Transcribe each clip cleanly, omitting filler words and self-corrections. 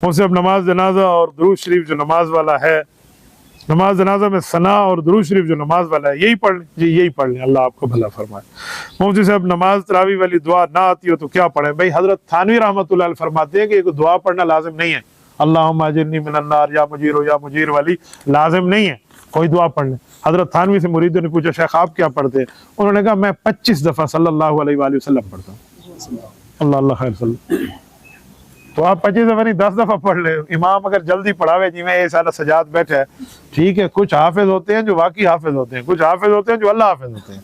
मुझसे अब नमाज जनाजा और दुरूद शरीफ जो नमाज वाला है, नमाज जनाजा में सना और दुरूद शरीफ जो नमाज वाला है, यही पढ़ लें जी, यही पढ़ लें, अल्लाह आपको भला फरमाए। मुफ्ती साहब नमाज तरावी वाली दुआ ना आती हो तो क्या पढ़ें? भाई हजरत थानवी रहमतुल्लाह अलैह फरमाते हैं कि एक दुआ पढ़ना लाजिम नहीं है, अल्लाहुम्मा अजिरनी मिनन्नार या मुजीर वाली लाजिम नहीं है, कोई दुआ पढ़ लें। हजरत थानवी से मुरीदों ने पूछा शेख आप क्या पढ़ते हैं? उन्होंने कहा मैं 25 दफ़ा सल्लल्लाहु अलैहि वसल्लम पढ़ता हूँ। अल्लाह अल्लाह खैर सल्लल्लाहु। तो आप 25 दफ़ा नहीं 10 दफ़ा पढ़ ले। इमाम अगर जल्दी पढ़ावे जी में ये सारा सजाद बैठा है, ठीक है, कुछ हाफिज होते हैं जो वाकई हाफिज होते हैं, कुछ हाफिज होते हैं जो अल्लाह हाफिज होते हैं।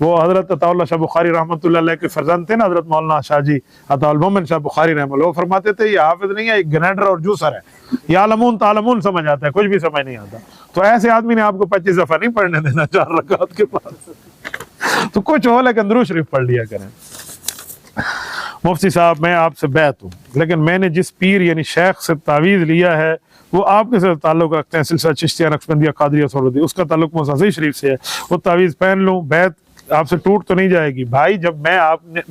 वो हजरत अताउल्लाह शाह बुखारी रहमतुल्लाह अलैह के फर्जंद थे ना, हजरत मौलाना शाहजी अताउल मोमिन शाह बुखारी रहमतुल्लाह, वो फरमाते थे ये हाफिज नहीं है, एक ग्रेनेडर और जूसर है, यालमून तालमून समझ आता है, कुछ भी समझ नहीं आता। तो ऐसे आदमी ने आपको 25 दफ़ा नहीं पढ़ने देना 4 रकात के पास। तो कुछ हो लेकिन दुरूद शरीफ पढ़ लिया करें। मुफ्ती साहब मैं आपसे बैत हूँ, लेकिन मैंने जिस पीर यानी शेख से तावीज़ लिया है वो आपके साथ ताल्लुक़ रखते हैं, सिलसिला चिश्तिया नक्शबंदिया कादरिया सोहरवर्दी, उसका ताल्लुक़ मुसहज़ी शरीफ से है। वो तावीज़ पहन लूँ, बैत आपसे टूट तो नहीं जाएगी? भाई जब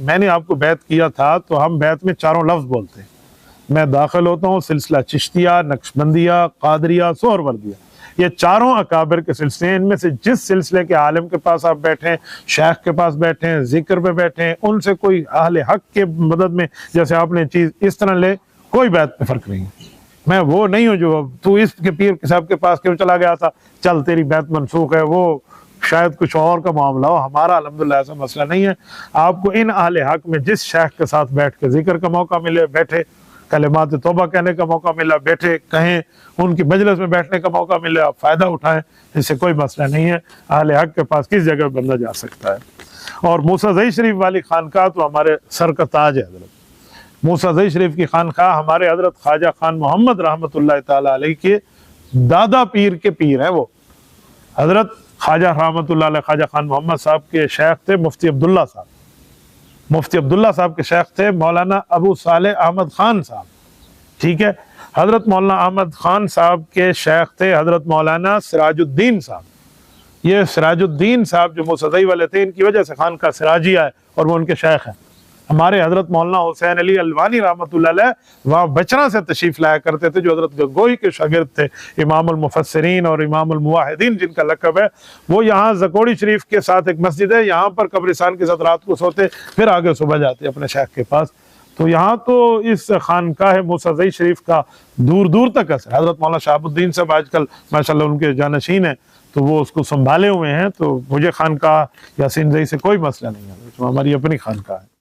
मैंने आपको बैत किया था तो हम बैत में 4 लफ्ज़ बोलते हैं। मैं दाखिल होता हूँ सिलसिला चिश्तिया नक्शबंदिया कादरिया सोहरवर्दिया, ये 4 अकाबिर के सिलसिले हैं। इनमें से जिस सिलसिले के आलिम के पास आप बैठें, शेख के पास बैठें, जिक्र पे बैठें, उनसे कोई अहले हक के मदद में जैसे आपने चीज़ इस तरह ले, कोई बात में फ़र्क नहीं है। मैं वो नहीं हूँ जो तू इसके पीर साहब के पास क्यों चला गया था, चल तेरी बैत मनसूख है, वो शायद कुछ और का मामला हो। हमारा अल्हम्दुलिल्लाह ऐसा मसला नहीं है। आपको इन अहले हक में जिस शेख के साथ बैठ के जिक्र का मौका मिले बैठे, कलिमात तौबा कहने का मौका मिला बैठे, कहें, उनकी मजलिस में बैठने का मौका मिले आप फ़ायदा उठाएं, इससे कोई मसला नहीं है। अहले हक के पास किस जगह बंदा जा सकता है। और मूसा शरीफ वाली खानका तो हमारे सर का ताज है। हजरत मूसा शरीफ की खानका हमारे हजरत ख्वाजा खान मोहम्मद रहमतुल्लाह ताला अलैह के दादा पीर के पीर हैं। वो हजरत ख्वाजा रहमतुल्लाह अलैह ख्वाजा खान मोहम्मद साहब के शेख थे मुफ्ती अब्दुल्ला साहब। मुफ्ती अब्दुल्ला साहब के शेख थे मौलाना अबू सालेह अहमद खान साहब, ठीक है। हजरत मौलाना अहमद खान साहब के शेख थे हजरत मौलाना सिराजुद्दीन साहब। ये सिराजुद्दीन साहब जो मुसदई वाले थे, इनकी वजह से खान का सिराजिया है और वो उनके शेख हैं। हमारे हजरत मौलाना हुसैन अली अलवानी रहमतुल्लाह अलैह वहाँ बचना से तशरीफ लाया करते थे, जो हजरत गंगोई के शागिर्द थे, इमामुल मुफस्सिरीन और इमामुल मुवाहिदीन जिनका लक़ब है। वो यहाँ ज़कोड़ी शरीफ के साथ एक मस्जिद है, यहाँ पर कब्रिस्तान के साथ रात को सोते, फिर आगे सुबह जाते अपने शेख के पास। तो यहाँ तो इस खानकाह मूसा शरीफ का दूर दूर तक असर। हजरत मौलाना शहाबुद्दीन साहब आजकल माशाल्लाह उनके जानशीन हैं, तो वो उसको संभाले हुए हैं। तो मुझे खानकाह यासीन जई से कोई मसला नहीं है, तो हमारी अपनी खानकाह है।